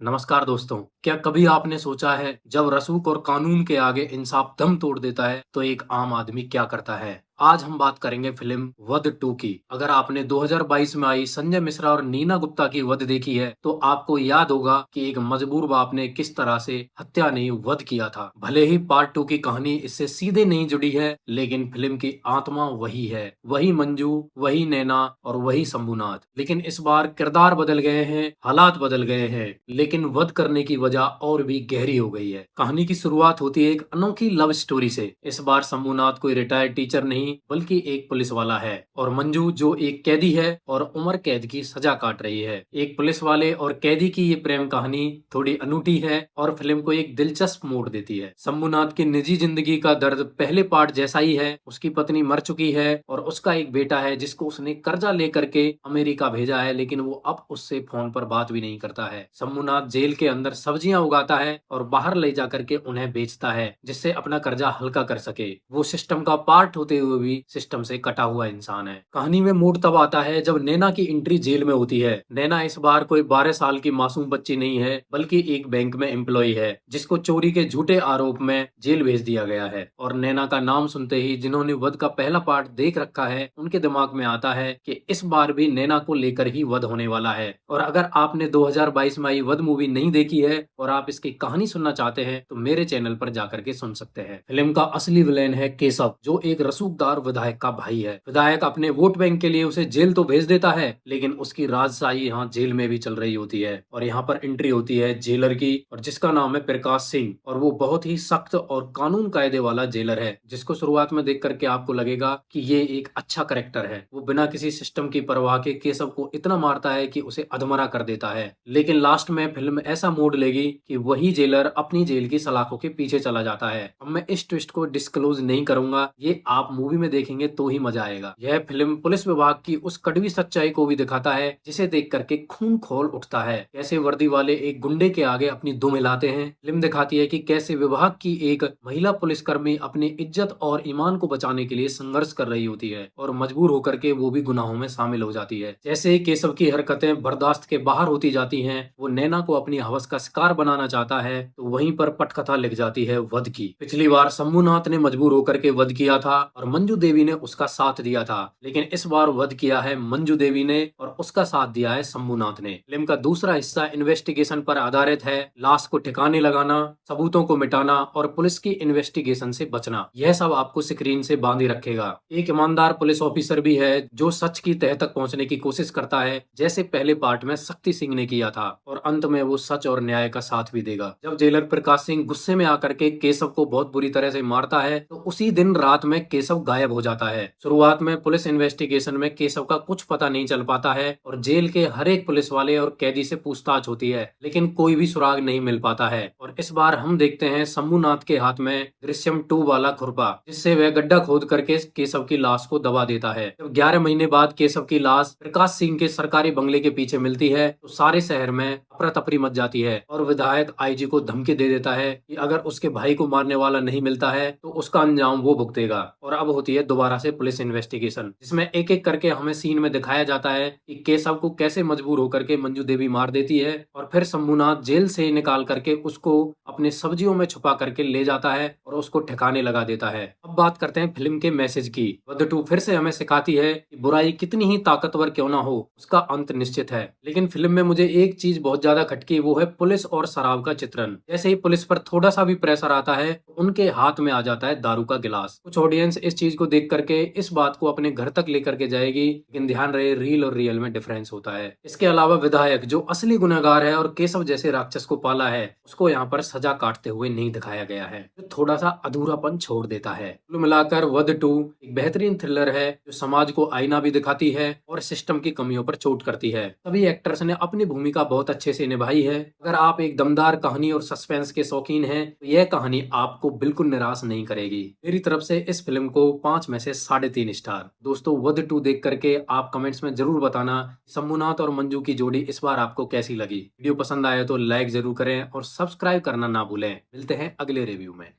नमस्कार दोस्तों। क्या कभी आपने सोचा है जब रसूख और कानून के आगे इंसाफ दम तोड़ देता है तो एक आम आदमी क्या करता है। आज हम बात करेंगे फिल्म वध 2 की। अगर आपने 2022 में आई संजय मिश्रा और नीना गुप्ता की वध देखी है तो आपको याद होगा कि एक मजबूर बाप ने किस तरह से हत्या नहीं वध किया था। भले ही पार्ट 2 की कहानी इससे सीधे नहीं जुड़ी है, लेकिन फिल्म की आत्मा वही है। वही मंजू, वही नैना और वही शंभुनाथ। लेकिन इस बार किरदार बदल गए हैं, हालात बदल गए हैं, लेकिन वध करने की वजह और भी गहरी हो गई है। कहानी की शुरुआत होती है एक अनोखी लव स्टोरी से। इस बार शंभुनाथ कोई रिटायर्ड टीचर नहीं बल्कि एक पुलिस वाला है, और मंजू जो एक कैदी है और उम्र कैद की सजा काट रही है। एक पुलिस वाले और कैदी की ये प्रेम कहानी थोड़ी अनूठी है और फिल्म को एक दिलचस्प मोड़ देती है। शंभुनाथ की निजी जिंदगी का दर्द पहले पार्ट जैसा ही है। उसकी पत्नी मर चुकी है और उसका एक बेटा है जिसको उसने कर्जा लेकर के अमेरिका भेजा है, लेकिन वो अब उससे फोन पर बात भी नहीं करता है। शंभुनाथ जेल के अंदर सब्जियां उगाता है और बाहर ले जाकर के उन्हें बेचता है, जिससे अपना कर्जा हल्का कर सके। वो सिस्टम का पार्ट होते हुए भी सिस्टम से कटा हुआ इंसान है। कहानी में मोड़ तब आता है जब नैना की एंट्री जेल में होती है। नैना इस बार कोई 12 साल की मासूम बच्ची नहीं है, बल्कि एक बैंक में एम्प्लॉय है जिसको चोरी के झूठे आरोप में जेल भेज दिया गया है। और नैना का नाम सुनते ही जिन्होंने वध का पहला पार्ट देख रखा है उनके दिमाग में आता है कि इस बार भी नैना को लेकर ही वध होने वाला है। और अगर आपने 2022 में आई वध मूवी नहीं देखी है और आप इसकी कहानी सुनना चाहते हैं तो मेरे चैनल पर जाकर के सुन सकते हैं। फिल्म का असली विलेन है केशव, जो एक रसूखदार विधायक का भाई है। विधायक अपने वोट बैंक के लिए उसे जेल तो भेज देता है, लेकिन उसकी राजशाही यहाँ जेल में भी चल रही होती है। और यहाँ पर एंट्री होती है जेलर की, और जिसका नाम है प्रकाश सिंह। और वो बहुत ही सख्त और कानून कायदे वाला जेलर है, जिसको शुरुआत में देख करके आपको लगेगा कि ये एक अच्छा करेक्टर है। वो बिना किसी सिस्टम की परवाह के केशव को इतना मारता है कि उसे अधमरा कर देता है। लेकिन लास्ट में फिल्म ऐसा मोड़ लेगी कि वही जेलर अपनी जेल की सलाखों के पीछे चला जाता है। अब मैं इस ट्विस्ट को डिस्क्लोज नहीं करूंगा, ये आप मूवी में देखेंगे तो ही मजा आएगा। यह फिल्म पुलिस विभाग की उस कड़वी सच्चाई को भी दिखाता है जिसे देख करके खून खौल उठता है। कैसे वर्दी वाले एक गुंडे के आगे अपनी दुम हिलाते हैं। फिल्म दिखाती है कि कैसे विभाग की एक महिला पुलिसकर्मी अपनी इज्जत और ईमान को बचाने के लिए संघर्ष कर रही होती है और मजबूर होकर के वो भी गुनाहों में शामिल हो जाती है। जैसे ही केशव की हरकतें बर्दाश्त के बाहर होती जाती हैं, वो नैना को अपनी हवस का शिकार बनाना चाहता है, तो वहीं पर पटकथा लिख जाती है वध की। पिछली बार शंभुनाथ ने मजबूर होकर के वध किया था और मंजू देवी ने उसका साथ दिया था, लेकिन इस बार वध किया है मंजू देवी ने और उसका साथ दिया है शंभुनाथ ने। फिल्म का दूसरा हिस्सा इन्वेस्टिगेशन पर आधारित है। लाश को ठिकाने लगाना, सबूतों को मिटाना और पुलिस की इन्वेस्टिगेशन से बचना, यह सब आपको स्क्रीन से बांधे रखेगा। एक ईमानदार पुलिस ऑफिसर भी है जो सच की तह तक पहुंचने की कोशिश करता है, जैसे पहले पार्ट में शक्ति सिंह ने किया था, और अंत में वो सच और न्याय का साथ भी देगा। जब जेलर प्रकाश सिंह गुस्से में आकर के केशव को बहुत बुरी तरह से मारता है तो उसी दिन रात में केशव गायब हो जाता है। शुरुआत में पुलिस इन्वेस्टिगेशन में केशव का कुछ पता नहीं चल पाता है और जेल के हर एक पुलिस वाले और कैदी से पूछताछ होती है, लेकिन कोई भी सुराग नहीं मिल पाता है। और इस बार हम देखते हैं शंभुनाथ के हाथ में दृश्यम 2 वाला खुरपा, जिससे वह गड्ढा खोद करके केशव की लाश को दबा देता है। जब 11 महीने बाद केशव की लाश प्रकाश सिंह के सरकारी बंगले के पीछे मिलती है तो सारे शहर में अफरा तफरी मच जाती है और विधायक आईजी को धमकी दे देता है कि अगर उसके भाई को मारने वाला नहीं मिलता है तो उसका अंजाम वो भुगतेगा। और अब होती है दोबारा से पुलिस इन्वेस्टिगेशन, जिसमें एक एक करके हमें सीन में दिखाया जाता है कि केशव को कैसे मजबूर होकर के मंजू देवी मार देती है और फिर शंभुनाथ जेल से निकाल करके उसको अपने सब्जियों में छुपा करके ले जाता है और उसको ठिकाने लगा देता है। अब बात करते हैं फिल्म के मैसेज की। वध 2 फिर से हमें सिखाती है कि बुराई कितनी ही ताकतवर क्यों ना हो, उसका अंत निश्चित है। लेकिन फिल्म में मुझे एक चीज बहुत ज्यादा खटकी, वो है पुलिस और शराब का चित्रण। जैसे ही पुलिस पर थोड़ा सा भी प्रेशर आता है उनके हाथ में आ जाता है दारू का गिलास। कुछ ऑडियंस इस चीज को देख करके इस बात को अपने घर तक लेकर के जाएगी, लेकिन ध्यान रहे रील और रियल में डिफरेंस होता है। इसके अलावा विधायक जो असली गुनहगार है और केशव जैसे राक्षस को पाला है, उसको यहाँ पर सजा काटते हुए नहीं दिखाया गया है, जो थोड़ा सा अधूरापन छोड़ देता है। कुल मिलाकर वध 2 एक बेहतरीन थ्रिलर है जो समाज को आईना भी दिखाती है और सिस्टम की कमियों पर चोट करती है। सभी एक्टर्स ने अपनी भूमिका बहुत अच्छे से निभाई है। अगर आप एक दमदार कहानी और सस्पेंस के शौकीन हैं तो यह कहानी आपको बिल्कुल निराश नहीं करेगी। मेरी तरफ से इस फिल्म को 5 में से 3.5 स्टार। दोस्तों, वध 2 देख करके आप कमेंट्स में जरूर बताना शंभुनाथ और मंजू की जोड़ी इस बार आपको कैसी लगी। वीडियो पसंद आया तो लाइक जरूर करें और सब्सक्राइब करना ना भूलें। मिलते हैं अगले रिव्यू में।